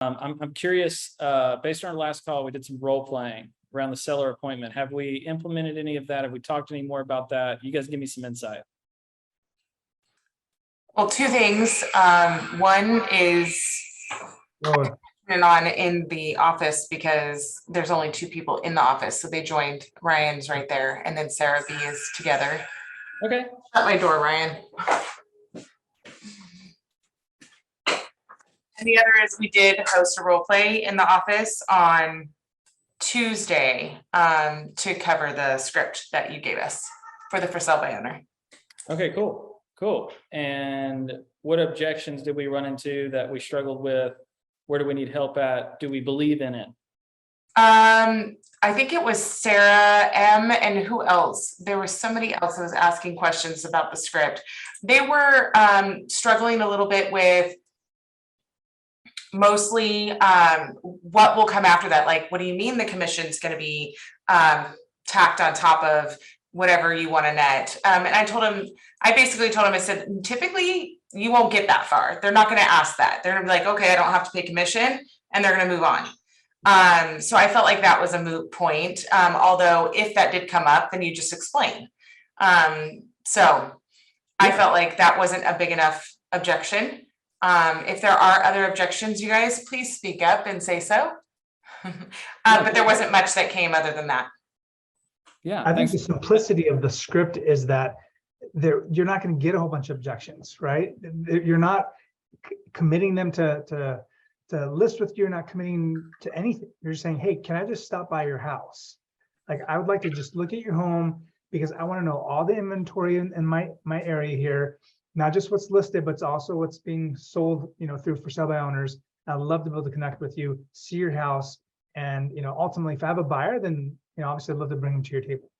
I'm curious, based on our last call, we did some role playing around the seller appointment. Have we implemented any of that? Have we talked any more about that? You guys give me some insight. Well, two things. One is turning on in the office because there's only two people in the office. So they joined. Ryan's right there. And then Sarah B is together. Okay. Shut my door, Ryan. And the other is we did host a role play in the office on Tuesday to cover the script that you gave us for the for sale by owner. Okay, cool. Cool. And what objections did we run into that we struggled with? Where do we need help at? Do we believe in it? I think it was Sarah M and who else? There was somebody else that was asking questions about the script. They were struggling a little bit with mostly what will come after that. Like, what do you mean the commission's going to be tacked on top of whatever you want to net? And I basically told him, I said, typically you won't get that far. They're not going to ask that. They're gonna be like, okay, I don't have to pay commission, and they're going to move on. So I felt like that was a moot point. Although if that did come up, then you just explain. So I felt like that wasn't a big enough objection. If there are other objections, you guys, please speak up and say so. But there wasn't much that came other than that. Yeah, I think the simplicity of the script is that you're not going to get a whole bunch of objections, right? You're not committing them to list with you. You're not committing to anything. You're just saying, hey, can I just stop by your house? Like, I would like to just look at your home because I want to know all the inventory in my area here, not just what's listed, but it's also what's being sold, through for sale by owners. I'd love to be able to connect with you, see your house, and ultimately, if I have a buyer, then obviously I'd love to bring them to your table.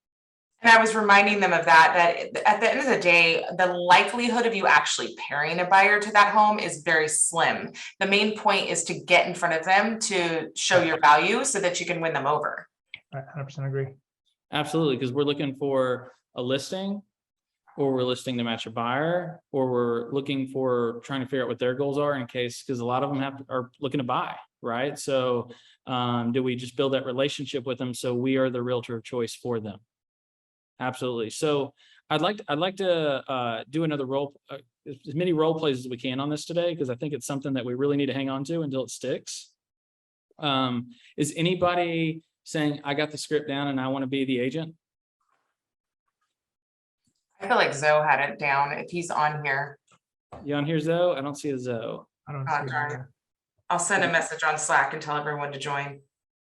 And I was reminding them of that at the end of the day, the likelihood of you actually pairing a buyer to that home is very slim. The main point is to get in front of them to show your value so that you can win them over. I 100% agree. absolutely, because we're looking for a listing, or we're listing to match a buyer, or we're looking for trying to figure out what their goals are in case, because a lot of them are looking to buy, right? So do we just build that relationship with them so we are the realtor of choice for them? Absolutely. So I'd like to do another as many role plays as we can on this today, because I think it's something that we really need to hang on to until it sticks. Is anybody saying, I got the script down and I want to be the agent? I feel like Zoe had it down if he's on here. You on here, Zoe? I don't see a Zoe. I don't Oh, see darn it. it. I'll send a message on Slack and tell everyone to join.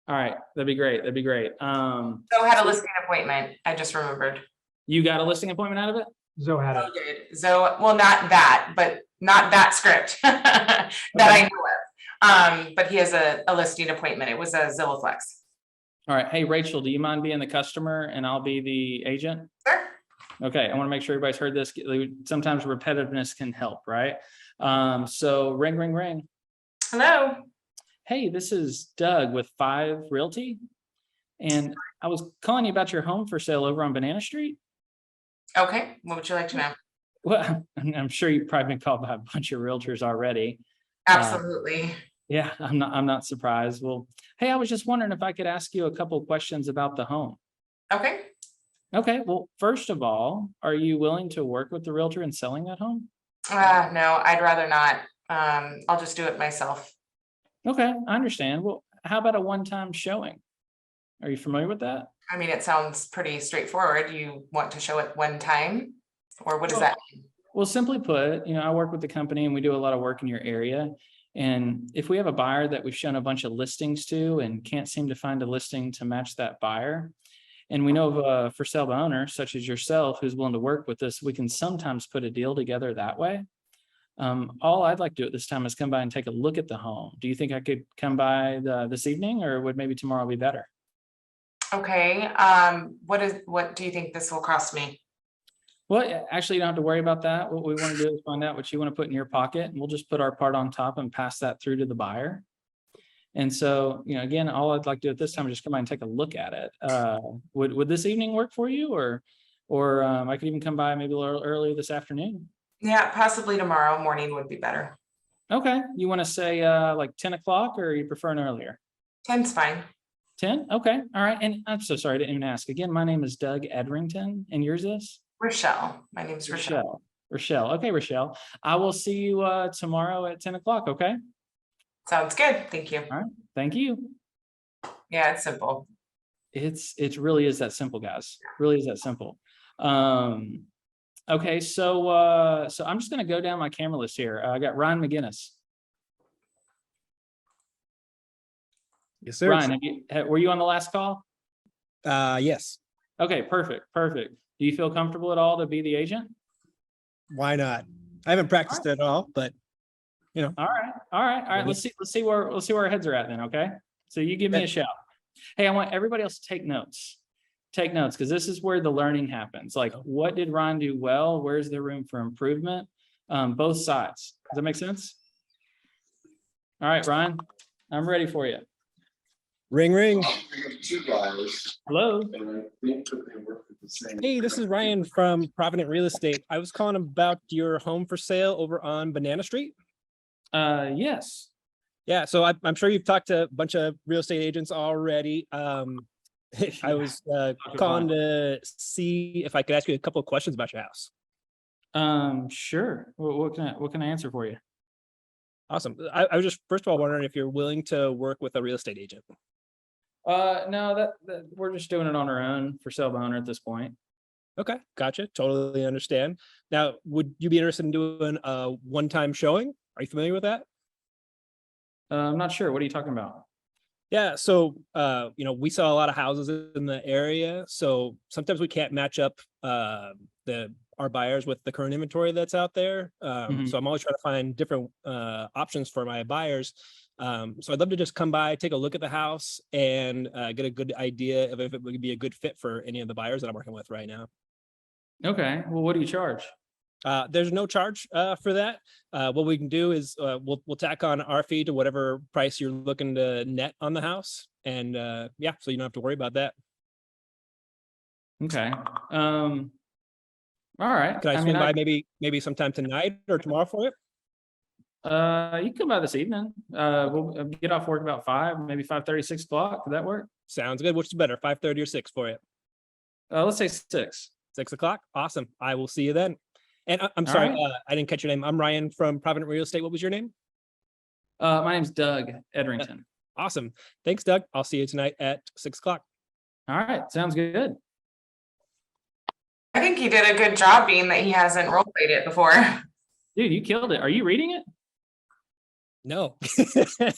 All right, that'd be great. That'd be great. Zoe had a listing appointment. I just remembered. You got a listing appointment out of it? Zoe had it. Zoe did. Zoe, well, not that, but not that script that I know of. But he has a listing appointment. It was a Zillowflex. All right. Hey, Rachel, do you mind being the customer and I'll be the agent? Sure. Okay, I want to make sure everybody's heard this. Sometimes repetitiveness can help, right? So ring, ring, ring. Hello. Hey, this is Doug with 5 Realty. And I was calling you about your home for sale over on Banana Street. Okay, what would you like to know? Well, I'm sure you've probably been called by a bunch of realtors already. Absolutely. Yeah, I'm not surprised. Well, hey, I was just wondering if I could ask you a couple of questions about the home. Okay. Okay, well, first of all, are you willing to work with the realtor in selling that home? No, I'd rather not. I'll just do it myself. Okay, I understand. Well, how about a one-time showing? Are you familiar with that? I mean, it sounds pretty straightforward. You want to show it one time, or what does that mean? Well, simply put, I work with the company and we do a lot of work in your area. And if we have a buyer that we've shown a bunch of listings to and can't seem to find a listing to match that buyer, and we know of a for sale by owner such as yourself who's willing to work with us, we can sometimes put a deal together that way. All I'd like to do at this time is come by and take a look at the home. Do you think I could come by this evening, or would maybe tomorrow be better? Okay. What do you think this will cost me? Well, actually, you don't have to worry about that. What we want to do is find out what you want to put in your pocket, and we'll just put our part on top and pass that through to the buyer. And so, again, all I'd like to do at this time is just come by and take a look at it. Would this evening work for you, or I could even come by maybe a little earlier this afternoon? Yeah, possibly tomorrow morning would be better. Okay, you want to say like 10 o'clock or you prefer an earlier? 10's fine. 10? Okay, all right. And I'm so sorry, I didn't even ask. Again, my name is Doug Edrington and yours is? Rochelle, my name's Rochelle. Rochelle. Rochelle. Okay, Rochelle. I will see you tomorrow at 10 o'clock. Okay. Sounds good, thank you. All right. Thank you. Yeah, it's simple. It really is that simple, guys. Really is that simple. Okay, so I'm just gonna go down my camera list here. I got Ryan McGinnis. Yes, sir. Ryan, were you on the last call? Yes. Okay, perfect, perfect. Do you feel comfortable at all to be the agent? Why not? I haven't practiced at all, but All right, all right, all right. Let's see where our heads are at then, okay? So you give me a shout. Hey, I want everybody else to take notes. Take notes, because this is where the learning happens. Like, what did Ryan do well? Where's the room for improvement? Both sides. Does that make sense? All right, Ryan, I'm ready for you. ring, ring. Hello? Hey, this is Ryan from Provident Real Estate. I was calling about your home for sale over on Banana Street. Yes. Yeah, so I'm sure you've talked to a bunch of real estate agents already. I was calling to see if I could ask you a couple of questions about your house. Sure. What can I answer for you? Awesome. I was just first of all wondering if you're willing to work with a real estate agent. No, that we're just doing it on our own for sale by owner at this point. Okay, gotcha. Totally understand. Now, would you be interested in doing a one-time showing? Are you familiar with that? I'm not sure. What are you talking about? Yeah, so we sell a lot of houses in the area, so sometimes we can't match up our buyers with the current inventory that's out there. So I'm always trying to find different options for my buyers. So I'd love to just come by, take a look at the house, and get a good idea of if it would be a good fit for any of the buyers that I'm working with right now. Okay. Well, what do you charge? There's no charge for that. What we can do is we'll tack on our fee to whatever price you're looking to net on the house, and yeah, so you don't have to worry about that. Okay. All right. Can I swing by maybe sometime tonight or tomorrow for it? You can come by this evening. We'll get off work about 5, maybe 5:30, 6 o'clock. Could that work? Sounds good. Which is better, 5:30 or 6 for it? Let's say 6. 6 o'clock. Awesome. I will see you then. And I'm sorry, I didn't catch your name. I'm Ryan from Provident Real Estate. What was your name? My name's Doug Edrington. Awesome. Thanks, Doug. I'll see you tonight at 6 o'clock. All right. Sounds good. I think he did a good job being that he hasn't role played it before. Dude, you killed it. Are you reading it? No.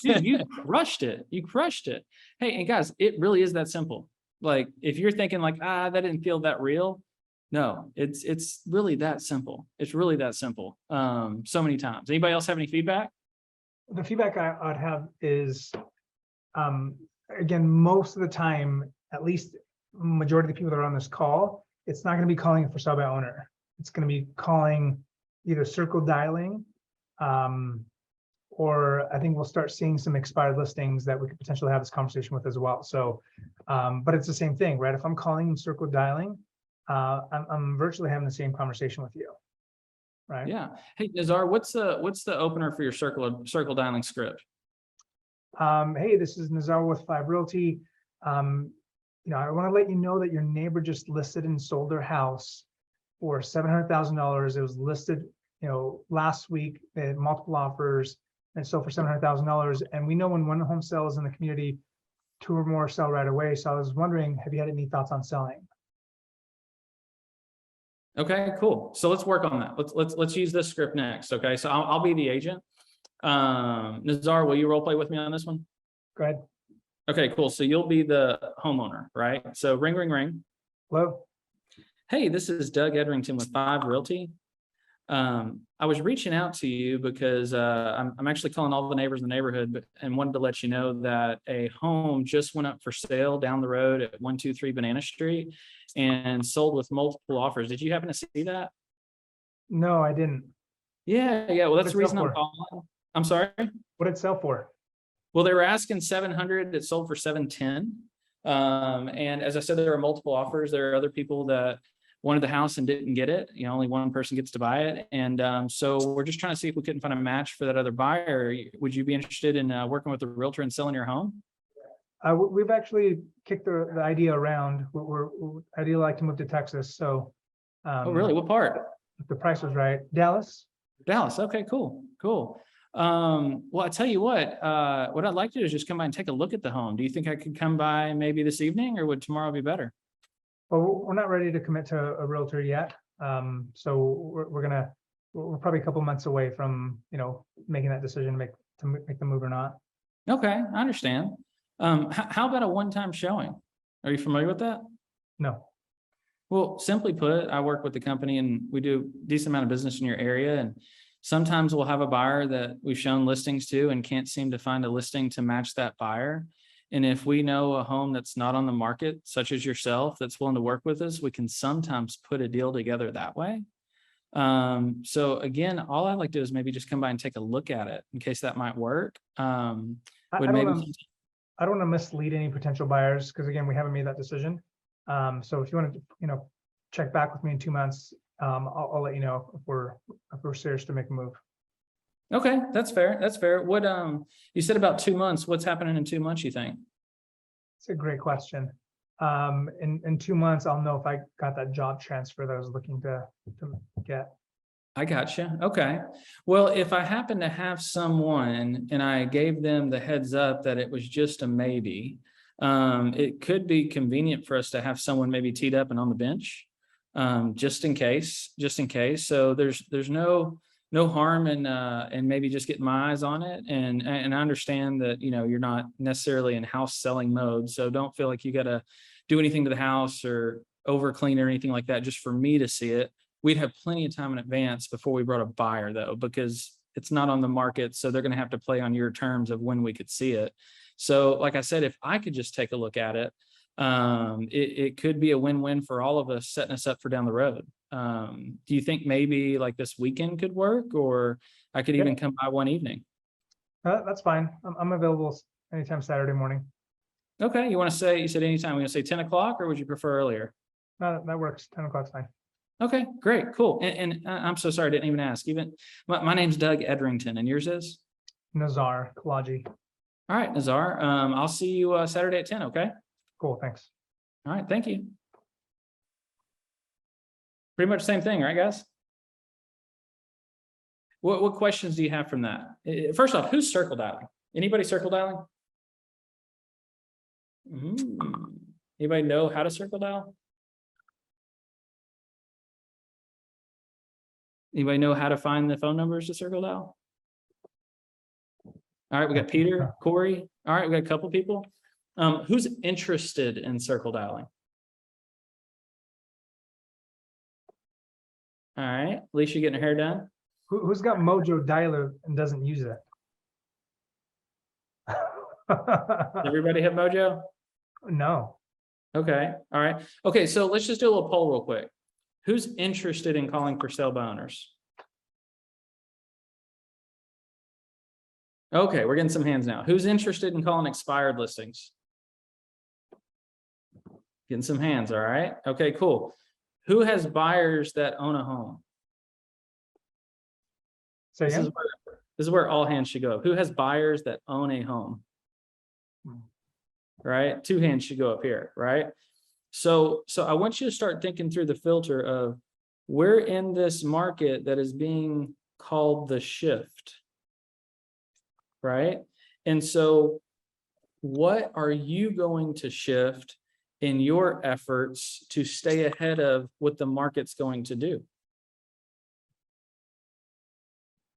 Dude, you crushed it. You crushed it. Hey, and guys, it really is that simple. Like, if you're thinking like, that didn't feel that real. No, it's really that simple. It's really that simple. So many times. Anybody else have any feedback? The feedback I'd have is, again, most of the time, at least majority of the people that are on this call, it's not going to be calling for sale by owner. It's going to be calling either circle dialing, or I think we'll start seeing some expired listings that we could potentially have this conversation with as well. So, but it's the same thing, right? If I'm calling circle dialing, I'm virtually having the same conversation with you, right? Yeah. Hey, Nazar, what's the opener for your circle dialing script? Hey, this is Nazar with 5 Realty. I want to let you know that your neighbor just listed and sold their house for $700,000. It was listed, last week. They had multiple offers and sold for $700,000. And we know when one home sells in the community, 2 or more sell right away. So I was wondering, have you had any thoughts on selling? Okay, cool. So let's work on that. Let's use this script next. Okay, so I'll be the agent. Nazar, will you role play with me on this one? Go ahead. Okay, cool. So you'll be the homeowner, right? So ring, ring, ring. Hello. Hey, this is Doug Edrington with 5 Realty. I was reaching out to you because I'm actually calling all the neighbors in the neighborhood and wanted to let you know that a home just went up for sale down the road at 123 Banana Street and sold with multiple offers. Did you happen to see that? No, I didn't. Yeah. Well, that's the What did it reason sell I'm for? calling. I'm sorry. What did it sell for? Well, they were asking 700. It sold for 710. And as I said, there are multiple offers. There are other people that wanted the house and didn't get it. You know, only one person gets to buy it. And so we're just trying to see if we couldn't find a match for that other buyer. Would you be interested in working with a realtor and selling your home? We've actually kicked the idea around. We're ideally like to move to Texas, so. Oh, really? What part? If the price was right, Dallas. Dallas. Okay, cool, cool. Well, I tell you what I'd like to do is just come by and take a look at the home. Do you think I could come by maybe this evening, or would tomorrow be better? Well, we're not ready to commit to a realtor yet. So we're probably a couple months away from, making that decision to make the move or not. Okay, I understand. How about a one-time showing? Are you familiar with that? No. Well, simply put, I work with the company and we do a decent amount of business in your area. And sometimes we'll have a buyer that we've shown listings to and can't seem to find a listing to match that buyer. And if we know a home that's not on the market, such as yourself, that's willing to work with us, we can sometimes put a deal together that way. So again, all I'd like to do is maybe just come by and take a look at it in case that might work. I Would don't maybe, want to mislead any potential buyers because again, we haven't made that decision. So if you want to, check back with me in 2 months, I'll let you know if we're serious to make a move. okay, that's fair. That's fair. What, you said about 2 months. What's happening in 2 months, you think? It's a great question. In 2 months, I'll know if I got that job transfer that I was looking to get. I gotcha. Okay. Well, if I happen to have someone and I gave them the heads up that it was just a maybe, it could be convenient for us to have someone maybe teed up and on the bench, just in case. So there's no harm in maybe just getting my eyes on it. And I understand that, you're not necessarily in house selling mode. So don't feel like you got to do anything to the house or over clean or anything like that, just for me to see it. We'd have plenty of time in advance before we brought a buyer though, because it's not on the market. So they're going to have to play on your terms of when we could see it. So like I said, if I could just take a look at it, it could be a win-win for all of us, setting us up for down the road. Do you think maybe like this weekend could work, or I could even come by one evening? That's fine. I'm available anytime Saturday morning. Okay. You said anytime. We're going to say 10 o'clock, or would you prefer earlier? No, that works. 10 o'clock's fine. Okay, great, cool. And I'm so sorry, I didn't even ask. My name's Doug Edrington, and yours is? Nazar Kalaji. All right, Nazar. I'll see you Saturday at 10, okay? Cool, thanks. All right, thank you. Pretty much the same thing, right, guys? What questions do you have from that? First off, who's circle dialing? Anybody circle dialing? Anybody know how to circle dial? Anybody know how to find the phone numbers to circle dial? All right, we got Peter, Corey. All right, we got a couple people. Who's interested in circle dialing? All right, Alicia getting her hair done. Who's got Mojo Dialer and doesn't use it? Everybody have Mojo? No. Okay, all right. Okay, so let's just do a little poll real quick. Who's interested in calling for sale by owners? Okay, we're getting some hands now. Who's interested in calling expired listings? Getting some hands, all right. Okay, cool. Who has buyers that own a home? So This is where all hands should go. Who has buyers that own a home? Right? 2 hands should go up here, right? So I want you to start thinking through the filter of we're in this market that is being called the shift, right? And so what are you going to shift in your efforts to stay ahead of what the market's going to do?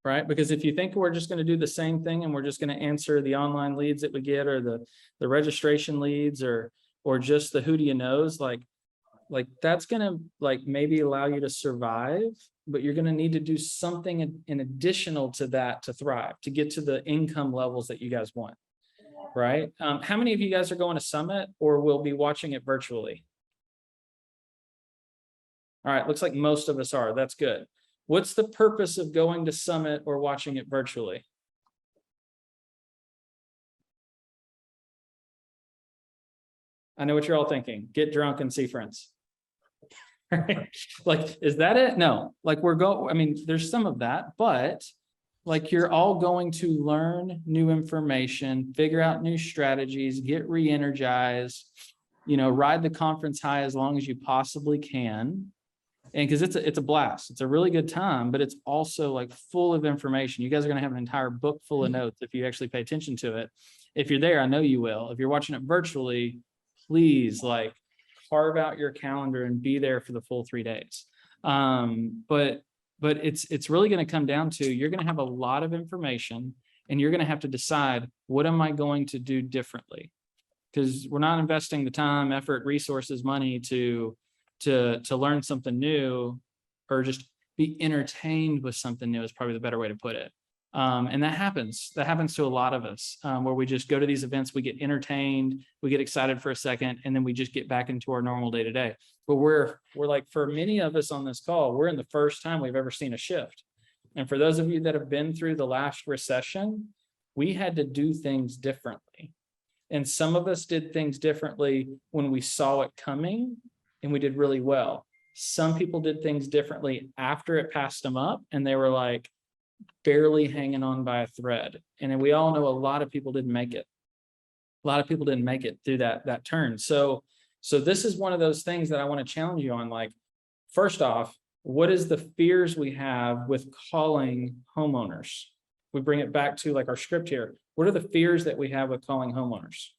Right? Because if you think we're just going to do the same thing and we're just going to answer the online leads that we get, or the registration leads, or just the who do you knows, like that's going to maybe allow you to survive, but you're going to need to do something in additional to that to thrive, to get to the income levels that you guys want. Right? How many of you guys are going to Summit or will be watching it virtually? All right, looks like most of us are. That's good. What's the purpose of going to Summit or watching it virtually? I know what you're all thinking. Get drunk and see friends. Like, is that it? No, like I mean, there's some of that, but like you're all going to learn new information, figure out new strategies, get re-energized, ride the conference high as long as you possibly can. And because it's a blast, it's a really good time, but it's also like full of information. You guys are going to have an entire book full of notes if you actually pay attention to it. If you're there, I know you will. If you're watching it virtually, please like carve out your calendar and be there for the full 3 days. But it's really going to come down to, you're going to have a lot of information and you're going to have to decide, what am I going to do differently? Because we're not investing the time, effort, resources, money to learn something new, or just be entertained with something new is probably the better way to put it. And that happens to a lot of us, where we just go to these events, we get entertained, we get excited for a second, and then we just get back into our normal day to day. But we're like, for many of us on this call, we're in the first time we've ever seen a shift. And for those of you that have been through the last recession, we had to do things differently. And some of us did things differently when we saw it coming, and we did really well. Some people did things differently after it passed them up, and they were like barely hanging on by a thread. And then we all know a lot of people didn't make it. A lot of people didn't make it through that turn. So this is one of those things that I want to challenge you on. Like, first off, what is the fears we have with calling homeowners? We bring it back to like our script here. What are the fears that we have with calling homeowners?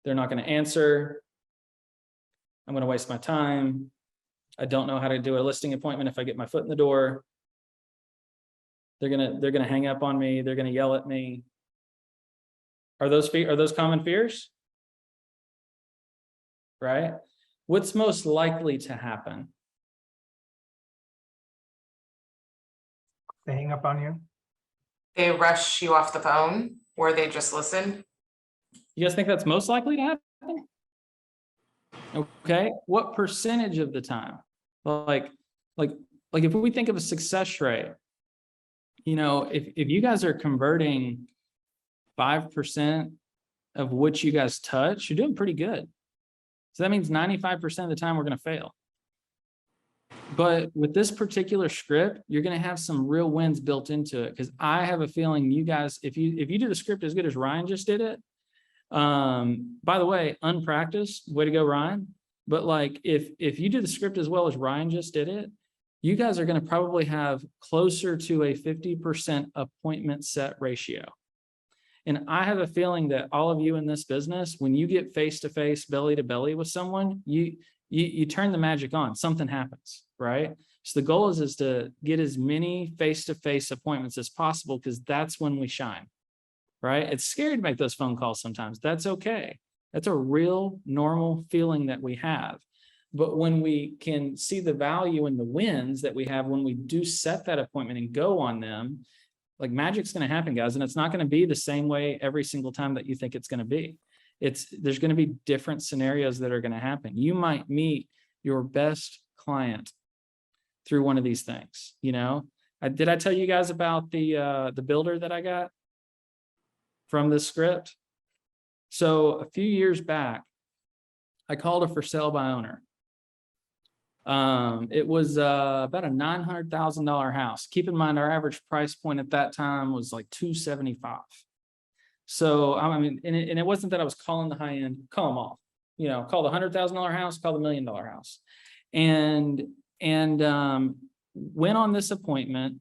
They're not going to answer. I'm going to waste my time. I don't know how to do a listing appointment if I get my foot in the door. They're gonna hang up on me. They're gonna yell at me. Are those common fears? Right? What's most likely to happen? They hang up on you. They rush you off the phone, or they just listen. You guys think that's most likely to happen? Okay, what percentage of the time? Like if we think of a success rate, if you guys are converting 5% of what you guys touch, you're doing pretty good. So that means 95% of the time we're going to fail. But with this particular script, you're going to have some real wins built into it, because I have a feeling you guys, if you do the script as good as Ryan just did it, by the way, unpracticed, way to go, Ryan. But like, if you do the script as well as Ryan just did it, you guys are going to probably have closer to a 50% appointment set ratio. And I have a feeling that all of you in this business, when you get face-to-face, belly-to-belly with someone, you turn the magic on, something happens, right? So the goal is to get as many face-to-face appointments as possible, because that's when we shine. Right? It's scary to make those phone calls sometimes. That's okay. That's a real normal feeling that we have. But when we can see the value in the wins that we have when we do set that appointment and go on them, like, magic's going to happen, guys. And it's not going to be the same way every single time that you think it's going to be. There's going to be different scenarios that are going to happen. You might meet your best client through one of these things. Did I tell you guys about the builder that I got from this script? So a few years back, I called a for sale by owner. It was about a $900,000 house. Keep in mind, our average price point at that time was like $275,000. So I mean, and it wasn't that I was calling the high end, call them off. Call the $100,000 house, call the $1 million house, and went on this appointment.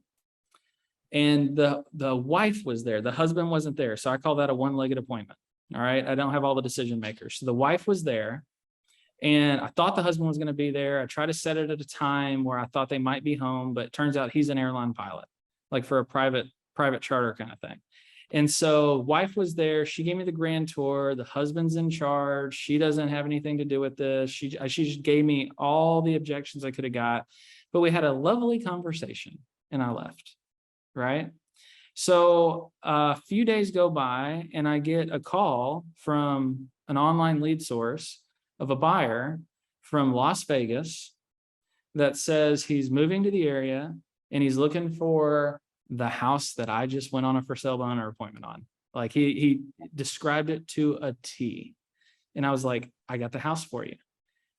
And the wife was there. The husband wasn't there. So I call that a one-legged appointment. All right. I don't have all the decision makers. So the wife was there, and I thought the husband was going to be there. I tried to set it at a time where I thought they might be home, but it turns out he's an airline pilot, like for a private charter kind of thing. And so wife was there. She gave me the grand tour. The husband's in charge. She doesn't have anything to do with this. She just gave me all the objections I could have got, but we had a lovely conversation and I left. Right. So a few days go by and I get a call from an online lead source of a buyer from Las Vegas that says he's moving to the area and he's looking for the house that I just went on a for sale by owner appointment on. Like, he described it to a T. And I was like, I got the house for you.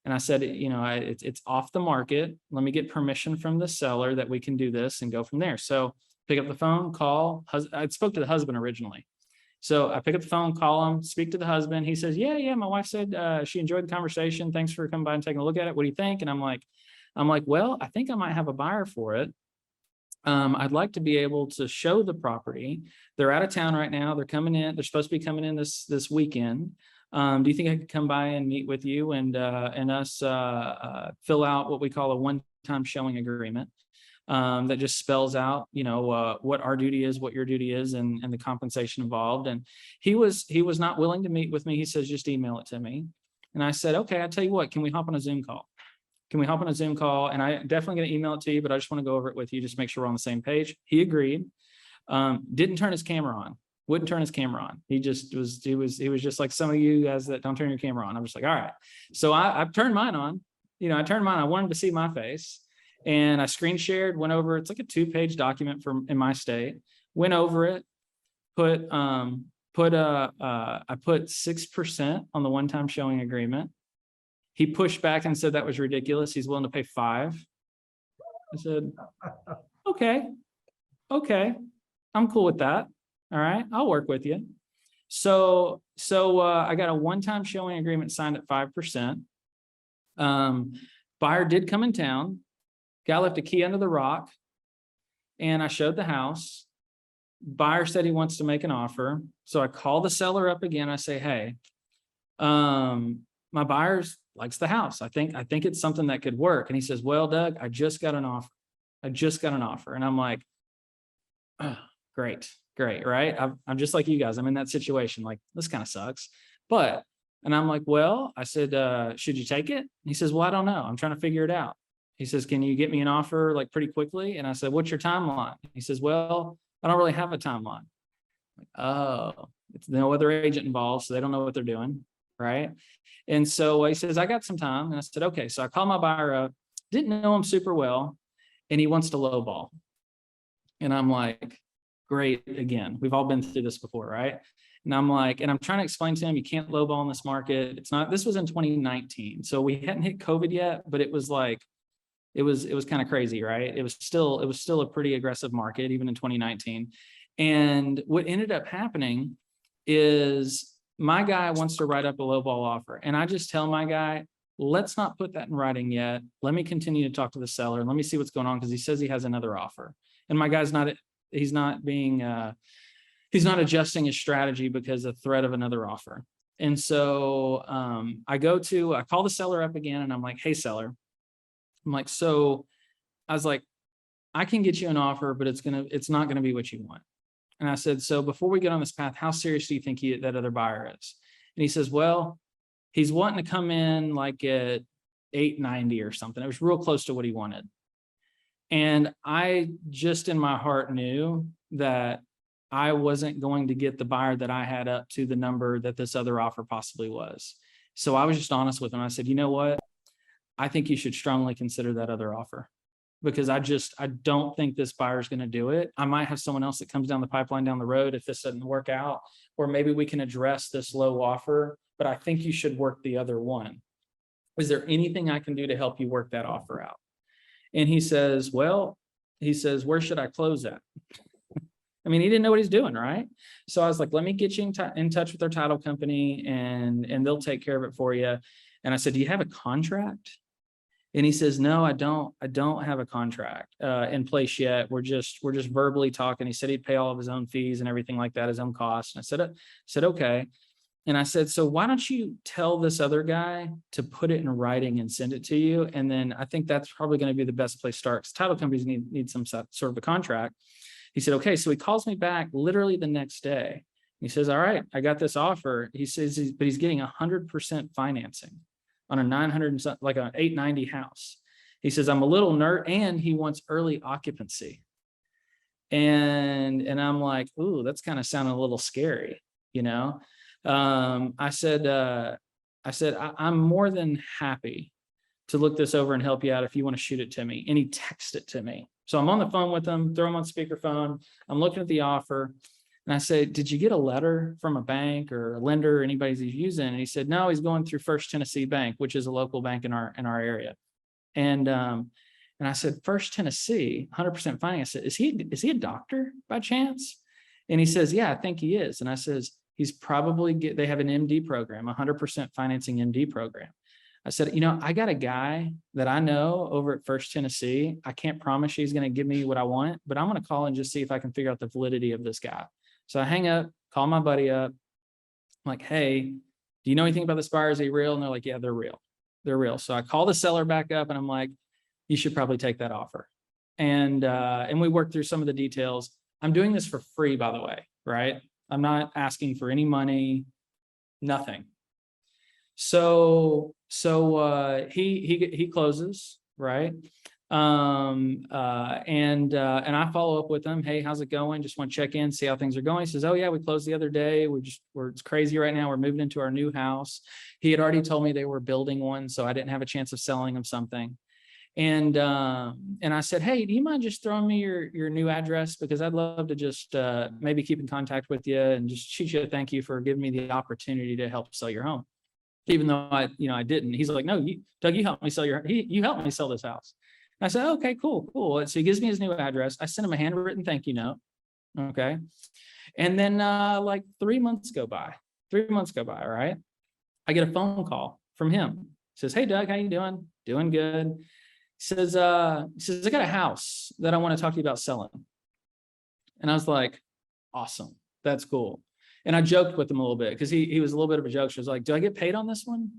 And I said, you know, it's off the market. Let me get permission from the seller that we can do this and go from there. So pick up the phone, call. I spoke to the husband originally. So I pick up the phone, call him, speak to the husband. He says, yeah, my wife said she enjoyed the conversation. Thanks for coming by and taking a look at it. What do you think? And I'm like, well, I think I might have a buyer for it. I'd like to be able to show the property. They're out of town right now. They're coming in. They're supposed to be coming in this weekend. Do you think I could come by and meet with you and us fill out what we call a one-time showing agreement that just spells out, you know, what our duty is, what your duty is, and the compensation involved. And he was not willing to meet with me. He says, just email it to me. And I said, okay, I'll tell you what, can we hop on a Zoom call? Can we hop on a Zoom call? And I definitely going to email it to you, but I just want to go over it with you, just make sure we're on the same page. He agreed. Didn't turn his camera on. Wouldn't turn his camera on. He was just like some of you guys that don't turn your camera on. I'm just like, all right. So I turned mine on. You know, I turned mine. I wanted to see my face, and I screen shared. Went over. It's like a 2-page document in my state. Went over it. I put 6% on the one-time showing agreement. He pushed back and said that was ridiculous. He's willing to pay 5%. I said, okay, I'm cool with that. All right, I'll work with you. So I got a one-time showing agreement signed at 5%. Buyer did come in town. Guy left a key under the rock, and I showed the house. Buyer said he wants to make an offer. So I call the seller up again. I say, hey, my buyer likes the house. I think it's something that could work. And he says, well, Doug, I just got an offer. And I'm like, oh, great, right? I'm just like you guys. I'm in that situation. Like, this kind of sucks. And I'm like, well, I said, should you take it? And he says, well, I don't know. I'm trying to figure it out. He says, can you get me an offer like pretty quickly? And I said, what's your timeline? He says, well, I don't really have a timeline. Like, oh, it's no other agent involved, so they don't know what they're doing, right? And so he says, I got some time. And I said, okay. So I called my buyer up, didn't know him super well, and he wants to lowball. And I'm like, great, again, we've all been through this before, right? And I'm like, and I'm trying to explain to him, you can't lowball in this market. It's not, this was in 2019. So we hadn't hit COVID yet, but it was like, it was kind of crazy, right? It was still a pretty aggressive market, even in 2019. And what ended up happening is my guy wants to write up a lowball offer. And I just tell my guy, let's not put that in writing yet. Let me continue to talk to the seller and let me see what's going on, because he says he has another offer. And my guy's he's not adjusting his strategy because of threat of another offer. And so I call the seller up again, and I'm like, hey, seller. I'm like, so I was like, I can get you an offer, but it's not going to be what you want. And I said, so before we get on this path, how serious do you think that other buyer is? And he says, well, he's wanting to come in like at 890 or something. It was real close to what he wanted. And I just in my heart knew that I wasn't going to get the buyer that I had up to the number that this other offer possibly was. So I was just honest with him. I said, you know what? I think you should strongly consider that other offer, because I don't think this buyer is going to do it. I might have someone else that comes down the pipeline down the road if this doesn't work out, or maybe we can address this low offer, but I think you should work the other one. Is there anything I can do to help you work that offer out? And he says, where should I close at? I mean, he didn't know what he's doing, right? So I was like, let me get you in touch with their title company, and they'll take care of it for you. And I said, do you have a contract? And he says, no, I don't have a contract in place yet. We're just verbally talking. He said he'd pay all of his own fees and everything like that, his own costs. And I said, okay. And I said, so why don't you tell this other guy to put it in writing and send it to you? And then I think that's probably going to be the best place to start, because title companies need some sort of a contract. He said, okay. So he calls me back literally the next day. He says, all right, I got this offer. He says, but he's getting 100% financing on a 900, like an 890 house. He says, I'm a little nerd, and he wants early occupancy. And I'm like, ooh, that's kind of sounding a little scary, you know? I said, I'm more than happy to look this over and help you out if you want to shoot it to me. And he texted it to me. So I'm on the phone with him, throw him on speakerphone. I'm looking at the offer. And I said, did you get a letter from a bank or a lender or anybody he's using? And he said, no, he's going through First Tennessee Bank, which is a local bank in our area. And I said, First Tennessee, 100% finance. I said, is he a doctor by chance? And he says, yeah, I think he is. And I says, he's probably they have an MD program, 100% financing MD program. I said, I got a guy that I know over at First Tennessee. I can't promise he's going to give me what I want, but I'm going to call and just see if I can figure out the validity of this guy. So I hang up, call my buddy up. I'm like, hey, do you know anything about this buyer? Is he real? And they're like, yeah, they're real. They're real. So I call the seller back up and I'm like, you should probably take that offer. And we worked through some of the details. I'm doing this for free, by the way, right? I'm not asking for any money, nothing. So he closes, right? And I follow up with him. Hey, how's it going? Just want to check in, see how things are going. He says, oh yeah, we closed the other day. It's crazy right now. We're moving into our new house. He had already told me they were building one, so I didn't have a chance of selling him something. And I said, hey, do you mind just throwing me your new address? Because I'd love to just maybe keep in contact with you and just shoot you a thank you for giving me the opportunity to help sell your home. Even though I didn't. He's like, no, Doug, you helped me sell you helped me sell this house. And I said, okay, cool. So he gives me his new address. I sent him a handwritten thank you note. Okay. And then like 3 months go by. 3 months go by, all right? I get a phone call from him. He says, hey, Doug, how you doing? Doing good. He says, I got a house that I want to talk to you about selling. And I was like, awesome. That's cool. And I joked with him a little bit because he was a little bit of a joke. She was like, do I get paid on this one?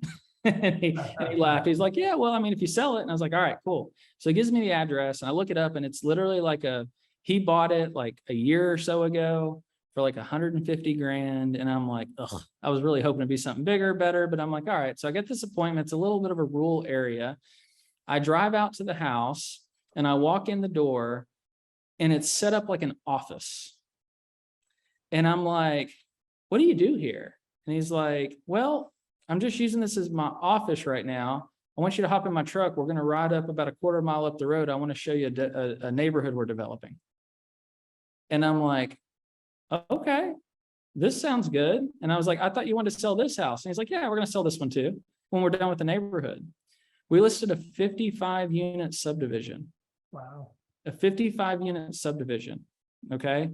and he laughed. He's like, yeah, well, I mean, if you sell it. And I was like, all right, cool. So he gives me the address and I look it up and it's literally like he bought it like a year or so ago for like 150 grand. And I'm like, ugh, I was really hoping to be something bigger, better, but I'm like, all right. So I get this appointment. It's a little bit of a rural area. I drive out to the house and I walk in the door and it's set up like an office. And I'm like, what do you do here? And he's like, well, I'm just using this as my office right now. I want you to hop in my truck. We're going to ride up about a quarter mile up the road. I want to show you a neighborhood we're developing. And I'm like, okay, this sounds good. And I was like, I thought you wanted to sell this house. And he's like, yeah, we're going to sell this one too when we're done with the neighborhood. We listed a 55-unit subdivision. Wow. A 55-unit subdivision. Okay.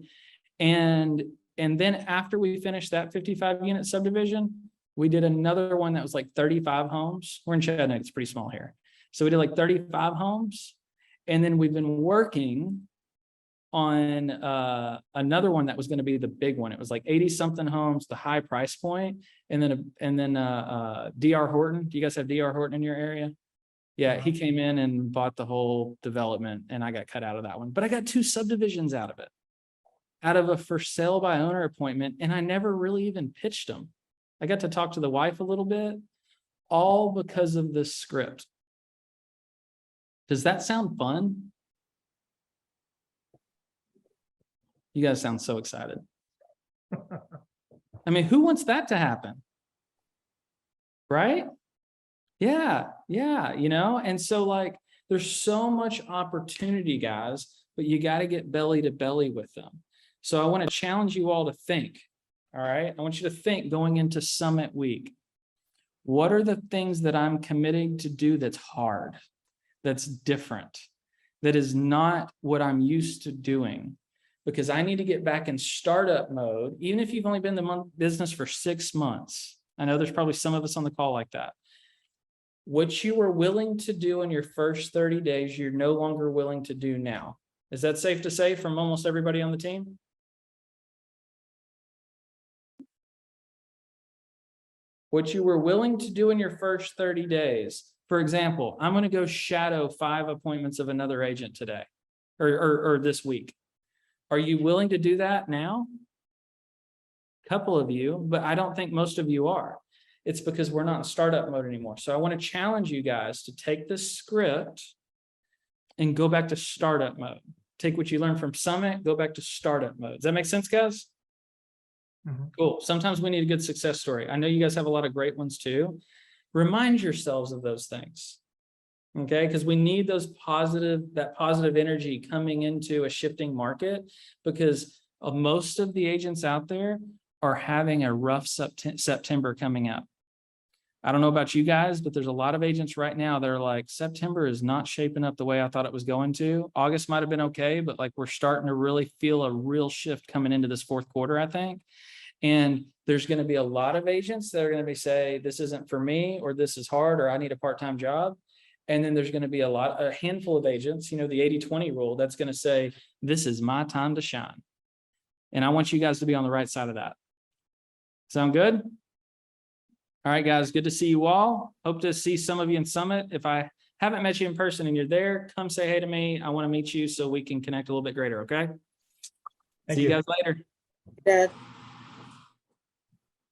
And then after we finished that 55-unit subdivision, we did another one that was like 35 homes. We're in Chattanooga, it's pretty small here. So we did like 35 homes. And then we've been working on another one that was going to be the big one. It was like 80-something homes, the high price point. And then DR Horton. Do you guys have DR Horton in your area? Yeah, he came in and bought the whole development and I got cut out of that one. But I got 2 subdivisions out of it. Out of a for sale by owner appointment, and I never really even pitched them. I got to talk to the wife a little bit, all because of this script. Does that sound fun? You guys sound so excited. I mean, who wants that to happen? Right? Yeah, and so like, there's so much opportunity, guys, but you got to get belly to belly with them. So I want to challenge you all to think, all right? I want you to think going into Summit Week. What are the things that I'm committing to do that's hard, that's different, that is not what I'm used to doing? Because I need to get back in startup mode, even if you've only been in the business for 6 months. I know there's probably some of us on the call like that. What you were willing to do in your first 30 days, you're no longer willing to do now. Is that safe to say from almost everybody on the team? What you were willing to do in your first 30 days. For example, I'm going to go shadow 5 appointments of another agent today or this week. Are you willing to do that now? A couple of you, but I don't think most of you are. It's because we're not in startup mode anymore. So I want to challenge you guys to take this script and go back to startup mode. Take what you learned from Summit, go back to startup mode. Does that make sense, guys? Cool. Sometimes we need a good success story. I know you guys have a lot of great ones too. Remind yourselves of those things. Okay, because we need that positive energy coming into a shifting market, because most of the agents out there are having a rough September coming up. I don't know about you guys, but there's a lot of agents right now that are like, September is not shaping up the way I thought it was going to. August might have been okay, but like we're starting to really feel a real shift coming into this fourth quarter, I think. And there's going to be a lot of agents that are going to be say, this isn't for me, or this is hard, or I need a part-time job. And then there's going to be a handful of agents, you know, the 80-20 rule, that's going to say, this is my time to shine. And I want you guys to be on the right side of that. Sound good? All right, guys, good to see you all. Hope to see some of you in Summit. If I haven't met you in person and you're there, come say hey to me. I want to meet you so we can connect a little bit greater, okay? Thank See you you. guys later. Dad.